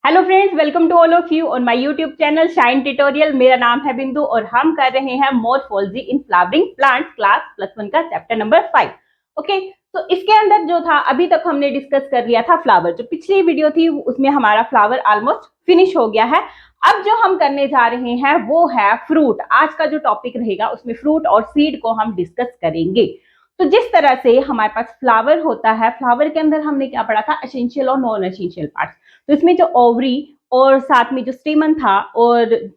Hello friends, welcome to all of you on my YouTube channel shine tutorial. मेरा नाम है बिंदु और हम कर रहे हैं morphology in flowering plants class +1 का चैप्टर नंबर 5। ओके, तो इसके अंदर जो था अभी तक हमने डिस्कस कर लिया था फ्लावर। जो पिछली वीडियो थी उसमें हमारा फ्लावर ऑलमोस्ट फिनिश हो गया है। अब जो हम करने जा रहे हैं वो है फ्रूट। आज का जो टॉपिक रहेगा उसमें फ्रूट और सीड को हम डिस्कस करेंगे। तो जिस तरह से हमारे पास फ्लावर होता है, फ्लावर के अंदर हमने क्या पढ़ा था, एसेंशियल और नॉन एसेंशियल पार्ट। तो इसमें जो ओवरी और साथ में जो स्टेमन था, और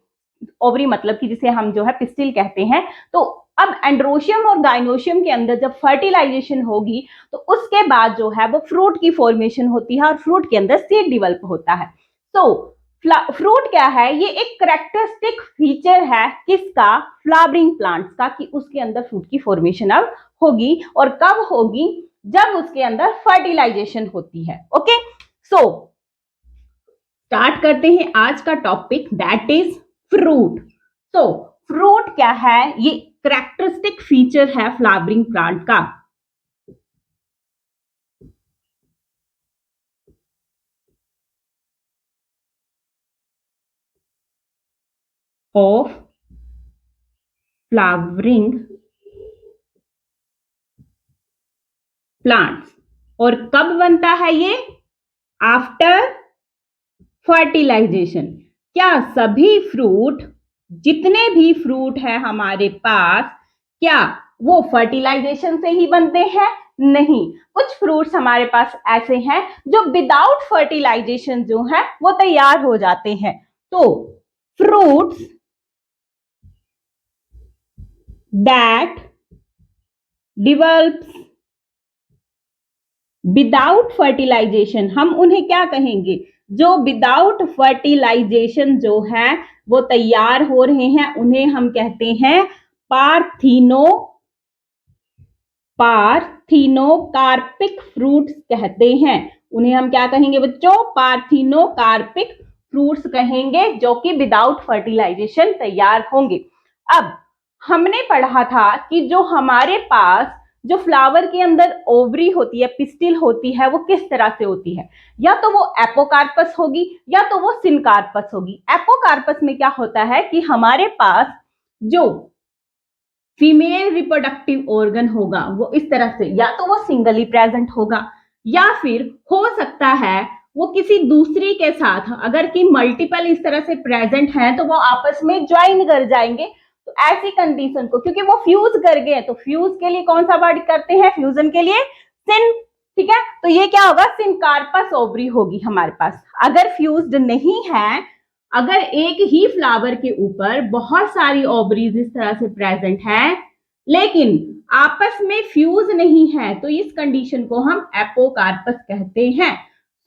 ओवरी मतलब कि जिसे हम जो है पिस्टिल कहते हैं। तो अब एंड्रोशियम और गाइनोशियम के अंदर जब फर्टिलाइजेशन होगी तो उसके बाद जो है वो फ्रूट की फॉर्मेशन होती है और फ्रूट के अंदर सीड डेवलप होता है। तो फ्रूट क्या है, ये एक करेक्टरिस्टिक फीचर है किसका, फ्लावरिंग प्लांट्स का, कि उसके अंदर फ्रूट की फॉर्मेशन अब होगी। और कब होगी, जब उसके अंदर फर्टिलाइजेशन होती है। ओके, सो स्टार्ट करते हैं आज का टॉपिक, दैट इज फ्रूट। तो फ्रूट क्या है, ये करेक्टरिस्टिक फीचर है फ्लावरिंग प्लांट का। Of flowering plants. और कब बनता है ये, आफ्टर फर्टिलाइजेशन। क्या सभी फ्रूट, जितने भी फ्रूट है हमारे पास, क्या वो फर्टिलाइजेशन से ही बनते हैं? नहीं, कुछ फ्रूट्स हमारे पास ऐसे हैं जो विदाउट फर्टिलाइजेशन जो है वो तैयार हो जाते हैं। तो fruits that develops without fertilization, हम उन्हें क्या कहेंगे, जो विदाउट फर्टिलाइजेशन जो है वो तैयार हो रहे हैं, उन्हें हम कहते हैं पार्थिनोकार्पिक फ्रूट्स कहते हैं। उन्हें हम क्या कहेंगे बच्चों, पार्थिनोकार्पिक फ्रूट्स कहेंगे, जो कि विदाउट फर्टिलाइजेशन तैयार होंगे। अब हमने पढ़ा था कि जो हमारे पास जो फ्लावर के अंदर ओवरी होती है, पिस्टिल होती है, वो किस तरह से होती है, या तो वो एपोकार्पस होगी या तो वो सिनकार्पस होगी। एपोकार्पस में क्या होता है कि हमारे पास जो फीमेल रिप्रोडक्टिव ऑर्गन होगा वो इस तरह से, या तो वो सिंगली प्रेजेंट होगा या फिर हो सकता है वो किसी दूसरी के साथ, अगर कि मल्टीपल इस तरह से प्रेजेंट है तो वो आपस में ज्वाइन कर जाएंगे। तो ऐसी कंडीशन को, क्योंकि वो फ्यूज कर गए, तो फ्यूज के लिए कौन सा वर्ड करते हैं, फ्यूजन के लिए सिन। ठीक है, तो ये क्या होगा, सिनकार्पस ओवरी होगी हमारे पास। अगर फ्यूज्ड नहीं है, अगर एक ही फ्लावर के ऊपर बहुत सारी ओवरीज इस तरह से प्रेजेंट है लेकिन आपस में फ्यूज नहीं है, तो इस कंडीशन को हम एपोकार्पस कहते हैं।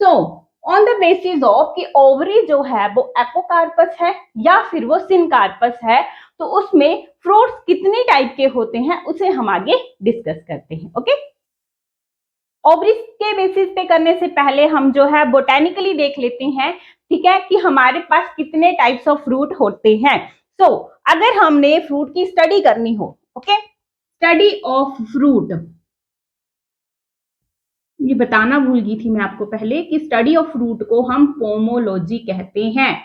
So on the basis of कि ओवरी जो है वो एपोकार्पस है या फिर वो सिनकार्पस है, तो उसमें फ्रूट्स कितनी टाइप के होते हैं उसे हम आगे डिस्कस करते हैं। ओके, ओवरीज के बेसिस पे करने से पहले हम जो है बोटेनिकली देख लेते हैं, ठीक है, कि हमारे पास कितने टाइप्स ऑफ फ्रूट होते हैं। सो अगर हमने फ्रूट की स्टडी करनी हो, ओके, स्टडी ऑफ फ्रूट, ये बताना भूल गई थी मैं आपको पहले कि स्टडी ऑफ फ्रूट को हम पोमोलॉजी कहते हैं,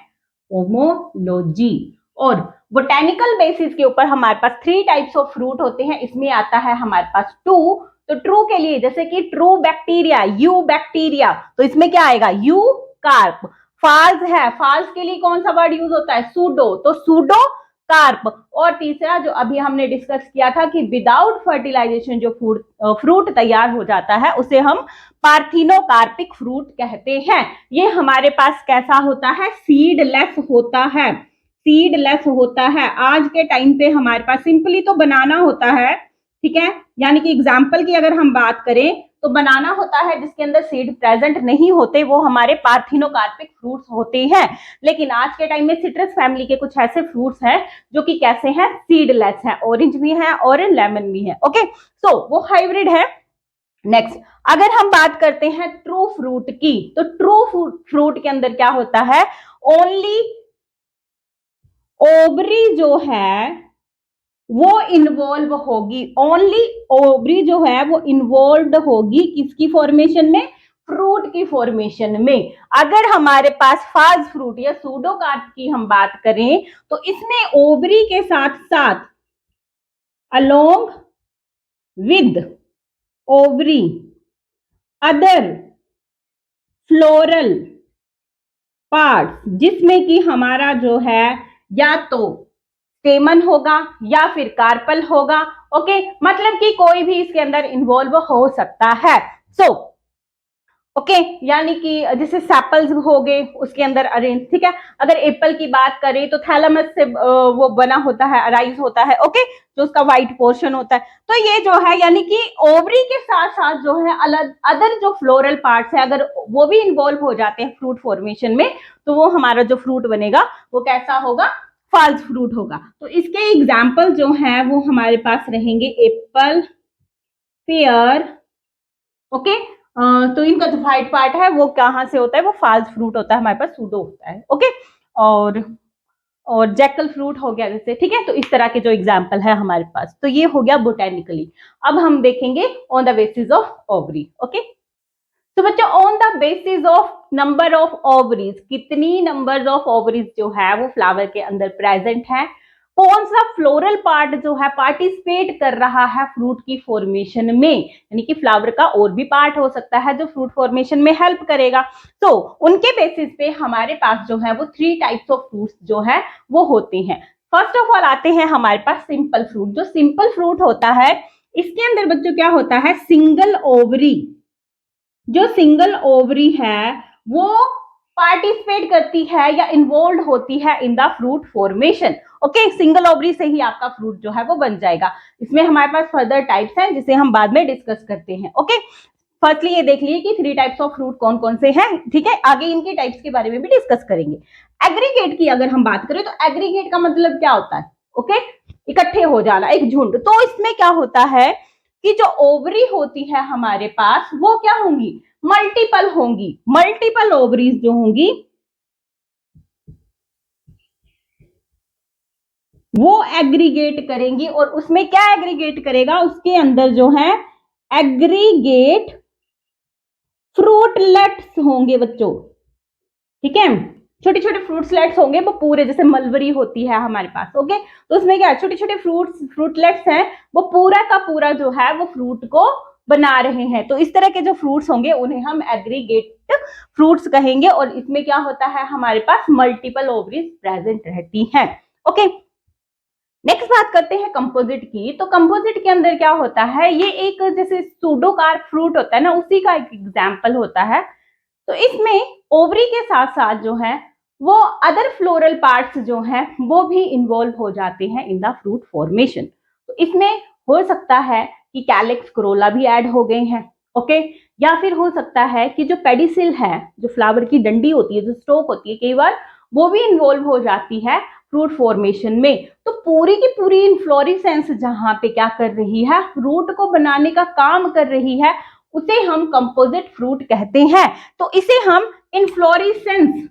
पोमोलॉजी। और बोटेनिकल बेसिस के ऊपर हमारे पास 3 टाइप्स ऑफ फ्रूट होते हैं। इसमें आता है हमारे पास ट्रू। तो ट्रू के लिए जैसे कि ट्रू बैक्टीरिया, यू बैक्टीरिया, तो इसमें क्या आएगा, यू कार्प। फाल्स है, फाल्स के लिए कौन सा वर्ड यूज होता है, सूडो, तो सूडो कार्प। और तीसरा जो अभी हमने डिस्कस किया था कि विदाउट फर्टिलाइजेशन जो फ्रूट तैयार हो जाता है उसे हम पार्थिनोकार्पिक फ्रूट कहते हैं। ये हमारे पास कैसा होता है, सीडलेस होता है, सीडलेस होता है। आज के टाइम पे हमारे पास सिंपली तो बनाना होता है, ठीक है, यानी कि एग्जाम्पल की अगर हम बात करें तो बनाना होता है जिसके अंदर सीड प्रेजेंट नहीं होते, वो हमारे पार्थिनोकार्पिक फ्रूट्स होते हैं। लेकिन आज के टाइम में सिट्रस फैमिली के कुछ ऐसे फ्रूट्स हैं जो कि कैसे हैं, सीडलेस हैं, ऑरेंज भी है और लेमन भी है। ओके, सो वो हाइब्रिड है। नेक्स्ट, अगर हम बात करते हैं ट्रू फ्रूट की, तो ट्रू फ्रूट के अंदर क्या होता है, ओनली ओवरी जो है वो इन्वॉल्व होगी, ओनली ओवरी जो है वो इन्वॉल्व होगी किसकी फॉर्मेशन में, फ्रूट की फॉर्मेशन में। अगर हमारे पास फाज फ्रूट या सूडोकार्प की हम बात करें तो इसमें ओवरी के साथ साथ along with ovary other floral part, जिसमें कि हमारा जो है या तो स्टेमन होगा या फिर कार्पल होगा। ओके, मतलब कि कोई भी इसके अंदर इन्वॉल्व हो सकता है। सो ओके, यानी कि जैसे सैपल्स हो गए उसके अंदर अरेंज, ठीक है। अगर एप्पल की बात करें तो थैलेमस से वो बना होता है, अराइज होता है, ओके, जो उसका व्हाइट पोर्शन होता है। तो ये जो है यानी कि ओवरी के साथ साथ जो है अलग अदर जो फ्लोरल पार्ट्स है, अगर वो भी इन्वॉल्व हो जाते हैं फ्रूट फॉर्मेशन में, तो वो हमारा जो फ्रूट बनेगा वो कैसा होगा, फॉल्स फ्रूट होगा। तो इसके एग्जाम्पल जो है वो हमारे पास रहेंगे एप्पल, पेयर, ओके। तो इनका जो व्हाइट पार्ट है वो कहाँ से होता है, वो फाल्स फ्रूट होता है, हमारे पास सूडो होता है, ओके। और जैकल फ्रूट हो गया जैसे, ठीक है। तो इस तरह के जो एग्जाम्पल है हमारे पास, तो ये हो गया बोटेनिकली। अब हम देखेंगे on the basis of ovary, okay. तो बच्चों on the basis of number of ovaries, कितनी नंबर ऑफ ओवरीज जो है वो फ्लावर के अंदर प्रेजेंट है, कौन सा फ्लोरल पार्ट जो है पार्टिसिपेट कर रहा है फ्रूट की फॉर्मेशन में, यानी कि फ्लावर का और भी पार्ट हो सकता है जो फ्रूट फॉर्मेशन में हेल्प करेगा। तो उनके बेसिस पे हमारे पास जो है वो 3 टाइप्स ऑफ फ्रूट्स जो है वो होते हैं। फर्स्ट ऑफ ऑल आते हैं हमारे पास सिंपल फ्रूट। जो सिंपल फ्रूट होता है इसके अंदर बच्चों क्या होता है, सिंगल ओवरी, जो सिंगल ओवरी है वो पार्टिसिपेट करती है या इन्वॉल्व होती है in the fruit formation, okay. Single ovary से ही आपका फ्रूट जो है वो बन जाएगा। इसमें हमारे पास फर्दर टाइप्स हैं जिसे हम बाद में डिस्कस करते हैं, ओके। फर्स्टली ये देख लीजिए कि 3 टाइप्स ऑफ फ्रूट कौन कौन से हैं, ठीक है। आगे इनके टाइप्स के बारे में भी डिस्कस करेंगे। एग्रीगेट की अगर हम बात करें तो एग्रीगेट का मतलब क्या होता है, ओके, इकट्ठे हो जाना, एक झुंड। तो इसमें क्या होता है कि जो ओवरी होती है हमारे पास वो क्या होंगी, मल्टीपल होंगी। मल्टीपल ओवरीज जो होंगी वो एग्रीगेट करेंगी, और उसमें क्या एग्रीगेट करेगा, उसके अंदर जो है एग्रीगेट फ्रूटलेट्स होंगे बच्चों, ठीक है। छोटे छोटे फ्रूटलेट्स होंगे, वो पूरे जैसे मलबरी होती है हमारे पास, ओके। तो उसमें क्या छोटे छोटे फ्रूटलेट्स हैं, वो पूरा का पूरा जो है वो फ्रूट को बना रहे हैं। तो इस तरह के जो फ्रूट्स होंगे उन्हें हम एग्रीगेट फ्रूट्स कहेंगे, और इसमें क्या होता है हमारे पास मल्टीपल ओवरीज प्रेजेंट रहती हैं, ओके। नेक्स्ट बात करते हैं कंपोजिट की। तो कंपोजिट के अंदर क्या होता है, ये एक जैसे सूडोकार्प फ्रूट होता है ना, उसी का एक एग्जाम्पल होता है। तो इसमें ओवरी के साथ साथ जो है वो अदर फ्लोरल पार्ट्स जो हैं वो भी इन्वॉल्व हो जाते हैं इन द फ्रूट फॉर्मेशन। तो इसमें हो सकता है कि कैलिक्स कोरोला भी ऐड हो गए हैं, ओके। या फिर हो सकता है कि जो पेडिसिल है, जो फ्लावर की डंडी होती है, जो स्टोक होती है, कई बार वो भी इन्वॉल्व हो जाती है फ्रूट फॉर्मेशन में। तो पूरी की पूरी इन्फ्लोरेसेंस जहां पे क्या कर रही है, फ्रूट को बनाने का काम कर रही है, उसे हम कंपोजिट फ्रूट कहते हैं। तो इसे हम इन्फ्लोरेसेंस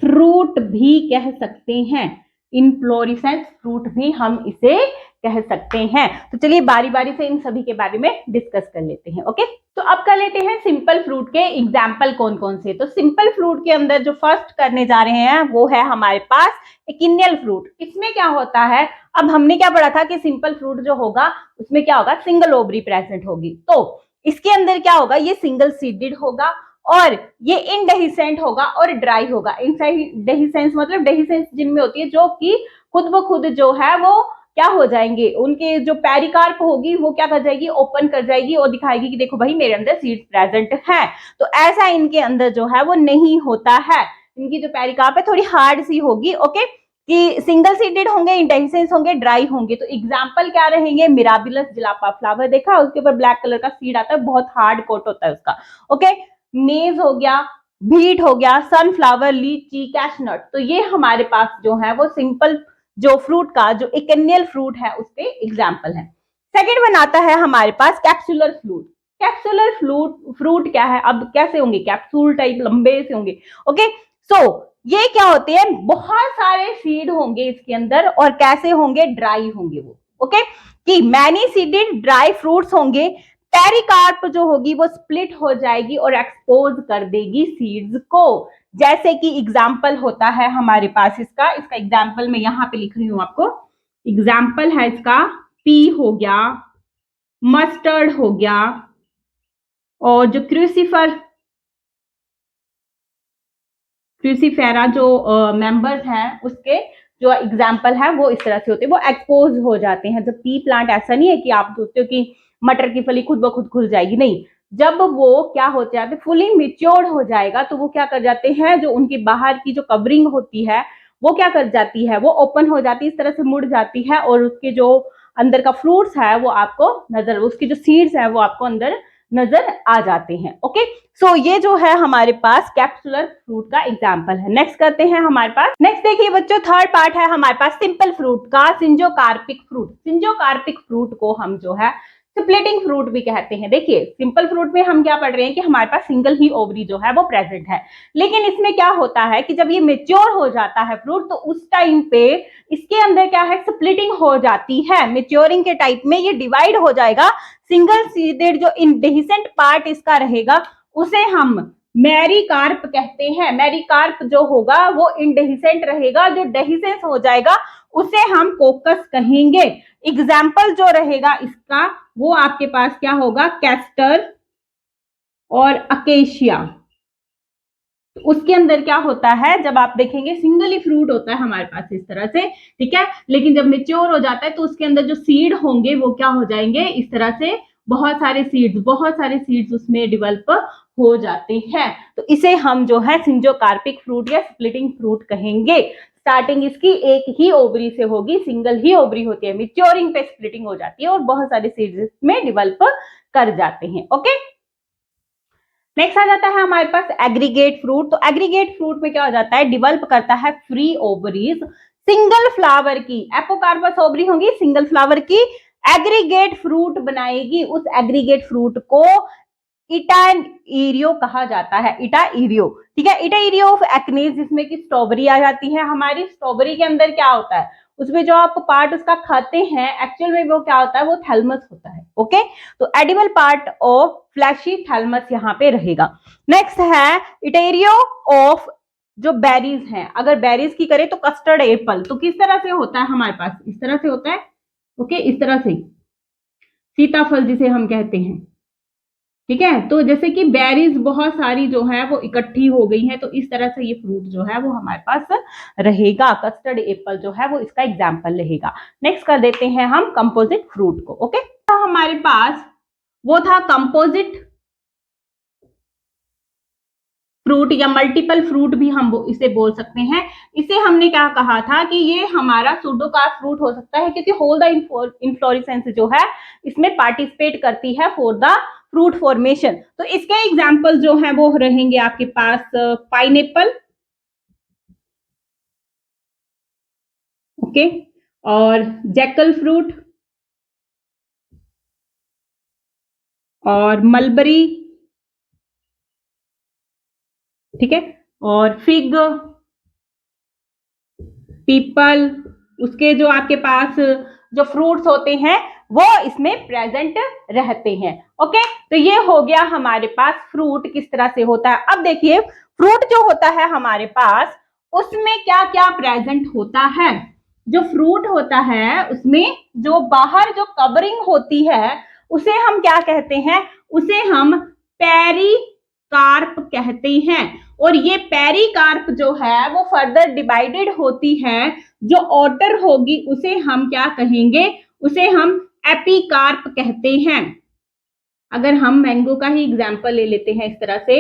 फ्रूट भी कह सकते हैं। इन्फ्लोरेसेंस फ्रूट भी हम इसे कह सकते हैं। तो चलिए बारी बारी से इन सभी के बारे में डिस्कस कर लेते हैं, ओके। तो अब कर लेते हैं सिंपल फ्रूट के एग्जाम्पल कौन कौन से। तो सिंपल फ्रूट के अंदर जो फर्स्ट करने जा रहे हैं वो है हमारे पास एकिनियल फ्रूट। इसमें क्या होता है, अब हमने क्या पढ़ा था कि सिंपल फ्रूट जो होगा उसमें क्या होगा, सिंगल ओवरी प्रेजेंट होगी। तो इसके अंदर क्या होगा, ये सिंगल सीडेड होगा, और ये इनडेहिसेंट होगा और ड्राई होगा। इनडेहिसेंस मतलब डेहिसेंस जिनमें होती है जो कि खुद ब खुद जो है वो क्या हो जाएंगे, उनके जो पेरिकार्प होगी वो क्या कर जाएगी, ओपन कर जाएगी और दिखाएगी कि देखो भाई मेरे अंदर सीड्स प्रेजेंट हैं। तो ऐसा इनके अंदर जो है वो नहीं होता है। इनकी जो पेरिकार्प है थोड़ी हार्ड सी होगी, ओके, कि सिंगल सीडेड होंगे, इंडेहिसेंस होंगे, ड्राई होंगे। तो एग्जाम्पल क्या रहेंगे, मिराबिलस जिलापा फ्लावर देखा, उसके ऊपर ब्लैक कलर का सीड आता है, बहुत हार्ड कोट होता है उसका, ओके। मेज हो गया, बीट हो गया, सनफ्लावर, लीची, कैशनट। तो ये हमारे पास जो है वो सिंपल जो फ्रूट का जो एकेनियल फ्रूट है उसके एग्जाम्पल है। सेकेंड बनाता है हमारे पास कैप्सुलर फ्रूट। कैप्सुलर फ्रूट क्या है, अब कैसे होंगे, कैप्सूल टाइप लंबे से होंगे, ओके। सो ये क्या होते हैं, बहुत सारे सीड होंगे इसके अंदर, और कैसे होंगे, ड्राई होंगे वो, ओके, कि मैनी सीडेड ड्राई फ्रूट्स होंगे, पेरिकार्प जो होगी वो स्प्लिट हो जाएगी और एक्सपोज कर देगी सीड्स को। जैसे कि एग्जाम्पल होता है हमारे पास इसका एग्जाम्पल मैं यहां पे लिख रही हूं आपको। एग्जाम्पल है इसका पी हो गया, मस्टर्ड हो गया, और जो क्रूसीफेरा जो मेंबर्स हैं उसके जो एग्जाम्पल है वो इस तरह से होते हैं, वो एक्सपोज हो जाते हैं। जब पी प्लांट ऐसा नहीं है कि आप सोचते हो कि मटर की फली खुद ब खुद खुल जाएगी, नहीं, जब वो क्या हो जाते हैं, फुली मिच्योर्ड हो जाएगा तो वो क्या कर जाते हैं, जो उनकी बाहर की जो कवरिंग होती है वो क्या कर जाती है, वो ओपन हो जाती है, इस तरह से मुड़ जाती है और उसके जो अंदर का फ्रूट्स है वो आपको नजर, उसकी जो सीड्स है वो आपको अंदर नजर आ जाते हैं। ओके, सो ये जो है हमारे पास कैप्सुलर फ्रूट का एग्जाम्पल है। नेक्स्ट करते हैं हमारे पास, नेक्स्ट देखिए बच्चों, थर्ड पार्ट है हमारे पास सिंपल फ्रूट का, सिंजोकार्पिक फ्रूट। सिंजोकार्पिक फ्रूट को हम जो है स्प्लिटिंग फ्रूट भी कहते हैं। देखिए सिंपल फ्रूट में हम क्या पढ़ रहे हैं कि हमारे पास सिंगल ही ओवरी जो है वो प्रेजेंट है, लेकिन इसमें क्या होता है कि जब ये मेच्योर हो जाता है फ्रूट तो उस टाइम पे इसके अंदर क्या है, स्प्लिटिंग हो जाती है। मेच्योरिंग के टाइप में ये डिवाइड हो जाएगा। सिंगल सीडेड जो इंडेहिसेंट पार्ट इसका रहेगा उसे हम मैरीकार्प कहते हैं। मैरीकार्प जो होगा वो इंडेहिसेंट रहेगा, जो डेहिसेंस हो जाएगा उसे हम कोकस कहेंगे। एग्जाम्पल जो रहेगा इसका वो आपके पास क्या होगा, कैस्टर और अकेशिया। उसके अंदर क्या होता है, जब आप देखेंगे सिंगल ही फ्रूट होता है हमारे पास इस तरह से, ठीक है, लेकिन जब मेच्योर हो जाता है तो उसके अंदर जो सीड होंगे वो क्या हो जाएंगे, इस तरह से बहुत सारे सीड्स उसमें डेवलप हो जाते हैं। तो इसे हम जो है सिंजोकार्पिक फ्रूट या स्प्लिटिंग फ्रूट कहेंगे। स्टार्टिंग इसकी एक ही ओवरी से होगी, सिंगल ही ओवरी होती है, मेच्योरिंग पे स्प्लिटिंग हो जाती है और बहुत सारे सीड्स में डेवलप कर जाते हैं। ओके, नेक्स्ट आ जाता है हमारे पास एग्रीगेट फ्रूट। तो एग्रीगेट फ्रूट में क्या हो जाता है, डेवलप करता है फ्री ओवरीज सिंगल फ्लावर की। एपोकार्पस ओवरी होंगी सिंगल फ्लावर की, एग्रीगेट फ्रूट बनाएगी। उस एग्रीगेट फ्रूट को इटाईरियो कहा जाता है, इटाईरियो, ठीक है, इटाईरियो ऑफ एक्नेस, जिसमें कि स्ट्रॉबेरी आ जाती है। हमारी स्ट्रॉबेरी के अंदर क्या होता है, उसमें जो आप पार्ट उसका खाते हैं एक्चुअल में वो क्या होता है, वो थैलमस होता है। ओके, तो edible part of fleshy thalamus यहाँ पे रहेगा। नेक्स्ट है इटेरियो ऑफ जो बेरीज हैं। अगर बेरीज की करें तो कस्टर्ड एप्पल, तो किस तरह से होता है हमारे पास, इस तरह से होता है। ओके, इस तरह से सीताफल जिसे हम कहते हैं, ठीक है। तो जैसे कि बेरीज बहुत सारी जो है वो इकट्ठी हो गई है, तो इस तरह से ये फ्रूट जो है वो हमारे पास रहेगा। कस्टर्ड एप्पल जो है वो इसका एग्जाम्पल रहेगा। नेक्स्ट कर देते हैं हम कंपोजिट फ्रूट को। ओके, तो हमारे पास वो था कंपोजिट फ्रूट या मल्टीपल फ्रूट भी हम इसे बोल सकते हैं। इसे हमने क्या कहा था कि ये हमारा सूडोकार्प फ्रूट हो सकता है, क्योंकि होल द इन्फ्लोरेसेंस जो है इसमें पार्टिसिपेट करती है फॉर द फ्रूट फॉर्मेशन। तो इसके एग्जाम्पल जो है वो रहेंगे आपके पास पाइनएप्पल, ओके, और जैकल फ्रूट, और मलबरी, ठीक है, और फिग, पीपल, उसके जो आपके पास जो फ्रूट्स होते हैं वो इसमें प्रेजेंट रहते हैं। ओके, तो ये हो गया हमारे पास फ्रूट किस तरह से होता है। अब देखिए फ्रूट जो होता है हमारे पास उसमें क्या क्या प्रेजेंट होता है। जो फ्रूट होता है उसमें जो बाहर जो कवरिंग होती है उसे हम क्या कहते हैं, उसे हम पेरिकार्प कहते हैं। और ये पेरिकार्प जो है वो फर्दर डिवाइडेड होती है, जो outer होगी उसे हम क्या कहेंगे, उसे हम एपिकार्प कहते हैं। अगर हम मैंगो का ही एग्जाम्पल ले लेते हैं इस तरह से,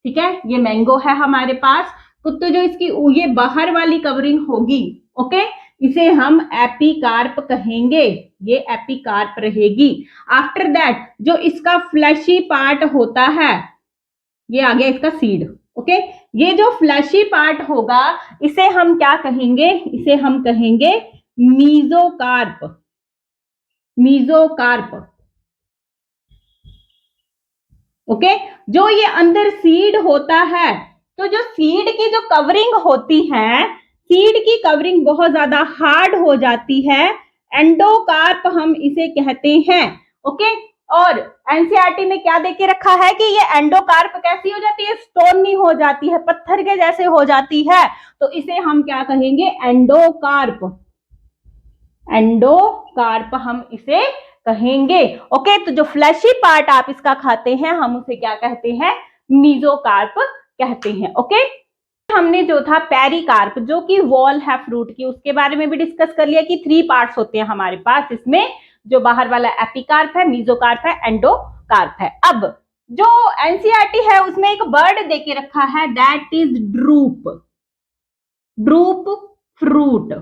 ठीक है, ये मैंगो है हमारे पास, तो जो इसकी ये बाहर वाली कवरिंग होगी, ओके, इसे हम एपिकार्प कहेंगे, ये एपिकार्प रहेगी। आफ्टर दैट जो इसका फ्लैशी पार्ट होता है, ये आ गया इसका सीड। ओके, ये जो फ्लैशी पार्ट होगा इसे हम क्या कहेंगे, इसे हम कहेंगे मीजोकार्प, मीजोकार्प। ओके, जो ये अंदर सीड होता है, तो जो सीड की जो कवरिंग होती है, सीड की कवरिंग बहुत ज्यादा हार्ड हो जाती है, एंडोकार्प हम इसे कहते हैं। ओके, और एनसीईआरटी में क्या देके रखा है कि ये एंडोकार्प कैसी हो जाती है, स्टोनी हो जाती है, पत्थर के जैसे हो जाती है, तो इसे हम क्या कहेंगे, एंडोकार्प। एंडोकार्प हम इसे कहेंगे। ओके, तो जो फ्लैशी पार्ट आप इसका खाते हैं हम उसे क्या कहते हैं, मीजोकार्प कहते हैं। ओके, हमने जो था पेरिकार्प जो कि वॉल है फ्रूट की, उसके बारे में भी डिस्कस कर लिया कि 3 पार्ट्स होते हैं हमारे पास इसमें, जो बाहर वाला एपिकार्प है, मीजोकार्प है, एंडोकार्प है। अब जो एनसीईआरटी है उसमें एक वर्ड देके रखा है, that is drupe. Drupe fruit.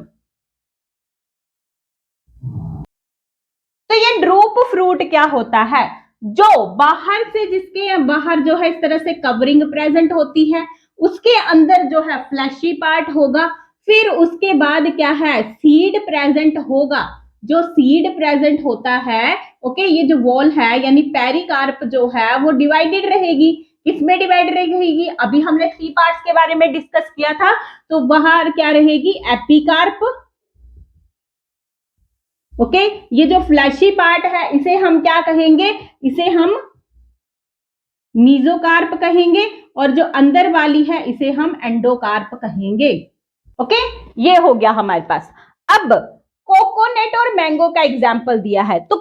तो ये ड्रूप फ्रूट क्या होता है, जो बाहर से, जिसके बाहर जो है इस तरह से कवरिंग प्रेजेंट होती है, उसके अंदर जो है फ्लैशी पार्ट होगा, फिर उसके बाद क्या है, सीड प्रेजेंट होगा। जो सीड प्रेजेंट होता है, ओके, ये जो वॉल है यानी पेरिकार्प जो है वो डिवाइडेड रहेगी। किसमें डिवाइड रहेगी, अभी हमने 3 पार्ट्स के बारे में डिस्कस किया था, तो बाहर क्या रहेगी, एपिकार्प। ओके, ये जो फ्लैशी पार्ट है इसे हम क्या कहेंगे, इसे हम मीजोकार्प कहेंगे, और जो अंदर वाली है इसे हम एंडोकार्प कहेंगे। ओके, ये हो गया हमारे पास। अब कोकोनट और मैंगो का एग्जाम्पल दिया है, तो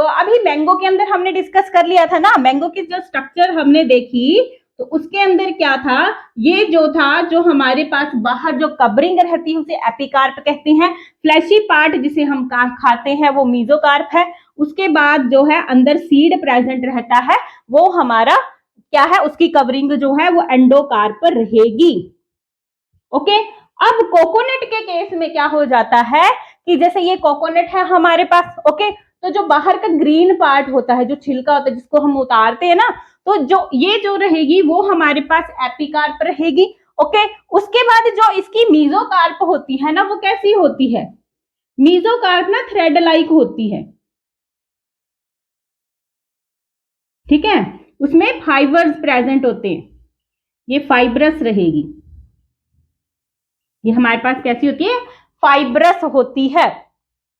अभी मैंगो के अंदर हमने डिस्कस कर लिया था ना, मैंगो की जो स्ट्रक्चर हमने देखी, तो उसके अंदर क्या था, ये जो था, जो हमारे पास बाहर जो कवरिंग रहती है उसे एपिकार्प कहते हैं, फ्लैशी पार्ट जिसे हम खाते हैं वो मीजोकार्प है, उसके बाद जो है अंदर सीड प्रेजेंट रहता है वो हमारा क्या है, उसकी कवरिंग जो है वो एंडोकार्प रहेगी। ओके, अब कोकोनट के केस में क्या हो जाता है कि जैसे ये कोकोनट है हमारे पास, ओके, तो जो बाहर का ग्रीन पार्ट होता है, जो छिलका होता है जिसको हम उतारते हैं ना, तो जो ये जो रहेगी वो हमारे पास एपिकार्प रहेगी। ओके, उसके बाद जो इसकी मीजोकार्प होती है ना, वो कैसी होती है, मीजोकार्प ना थ्रेड लाइक होती है, ठीक है, उसमें फाइबर्स प्रेजेंट होते हैं, ये फाइब्रस रहेगी, ये हमारे पास कैसी होती है, फाइब्रस होती है।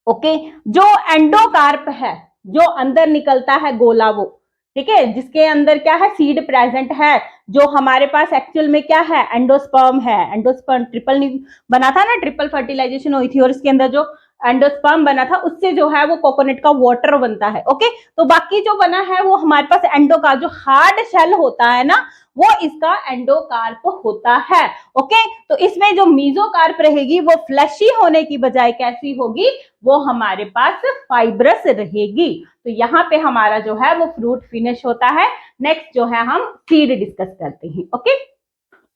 ओके, जो एंडोकार्प है, जो अंदर निकलता है गोला वो, ठीक है, जिसके अंदर क्या है, सीड प्रेजेंट है, जो हमारे पास एक्चुअल में क्या है, एंडोस्पर्म है। एंडोस्पर्म ट्रिपल बना था ना, ट्रिपल फर्टिलाइजेशन हुई थी और इसके अंदर जो एंडोस्पर्म बना था उससे जो है वो कोकोनट का वाटर बनता है। ओके, तो बाकी जो बना है वो हमारे पास एंडोकार्प, जो हार्ड शेल होता है ना, वो इसका एंडोकार्प होता है। ओके, तो इसमें जो मीजोकार्प रहेगी वो फ्लैशी होने की बजाय कैसी होगी, वो हमारे पास फाइब्रस रहेगी। तो यहाँ पे हमारा जो है वो फ्रूट फिनिश होता है। नेक्स्ट जो है हम सीड डिस्कस करते हैं। ओके,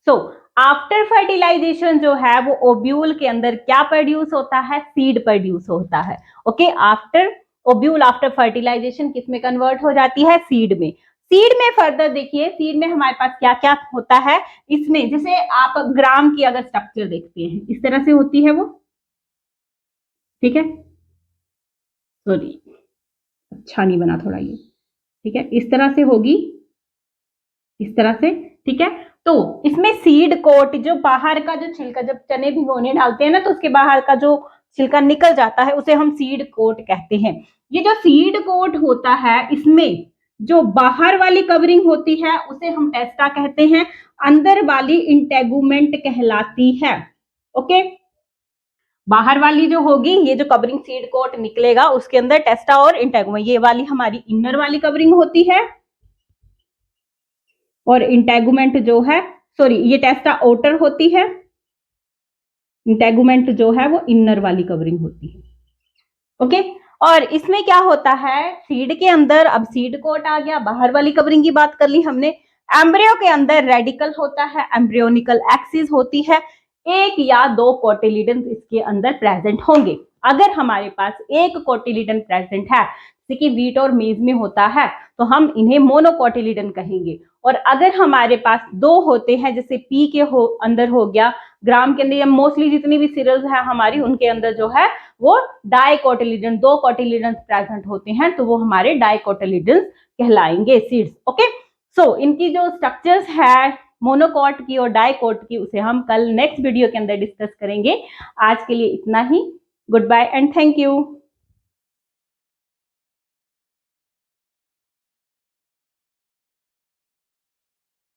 सो आफ्टर फर्टिलाइजेशन जो है वो ओब्यूल के अंदर क्या प्रोड्यूस होता है, सीड प्रोड्यूस होता है। Okay, after ovule, after fertilization किस में कन्वर्ट हो जाती है, सीड में। सीड में फर्दर देखिए, सीड में हमारे पास क्या क्या होता है, इसमें जैसे आप ग्राम की अगर स्ट्रक्चर देखते हैं इस तरह से होती है वो, ठीक है, सॉरी अच्छा नहीं बना थोड़ा ये, ठीक है, इस तरह से होगी, इस तरह से, ठीक है। तो इसमें सीड कोट, जो बाहर का जो छिलका, जब चने भिगोने डालते हैं ना तो उसके बाहर का जो छिलका निकल जाता है उसे हम सीड कोट कहते हैं। ये जो सीड कोट होता है इसमें जो बाहर वाली कवरिंग होती है उसे हम टेस्टा कहते हैं, अंदर वाली इंटेगुमेंट कहलाती है। ओके, बाहर वाली जो होगी, ये जो कवरिंग सीड कोट निकलेगा उसके अंदर टेस्टा और इंटेगुमेंट, ये वाली हमारी इनर वाली कवरिंग होती है, और इंटेगुमेंट जो है, सॉरी, ये टेस्टा आउटर होती है, इंटेगुमेंट जो है वो इनर वाली कवरिंग होती है। ओके, और इसमें क्या होता है, सीड के अंदर, अब सीड कोट आ गया, बाहर वाली कवरिंग की बात कर ली हमने। एम्ब्रियो के अंदर रेडिकल होता है, एम्ब्रियोनिकल एक्सिस होती है, 1 या 2 कोटिलिडन इसके अंदर प्रेजेंट होंगे। अगर हमारे पास 1 कोटिलिडन प्रेजेंट है, जैसे कि वीट और मेज में होता है, तो हम इन्हें मोनोकोटिलिडन कहेंगे। और अगर हमारे पास 2 होते हैं, जैसे पी के अंदर हो गया, ग्राम के अंदर, मोस्टली जितनी भी सीरियल्स है हमारी उनके अंदर जो है वो डाइकोटिलिडन, 2 कोटिलिडन प्रेजेंट होते हैं, तो वो हमारे डाइकोटिलिडन कहलाएंगे सीड्स। ओके, सो इनकी जो स्ट्रक्चर्स है मोनोकोट की और डाइकोट की, उसे हम कल नेक्स्ट वीडियो के अंदर डिस्कस करेंगे। आज के लिए इतना ही। Good bye and thank you.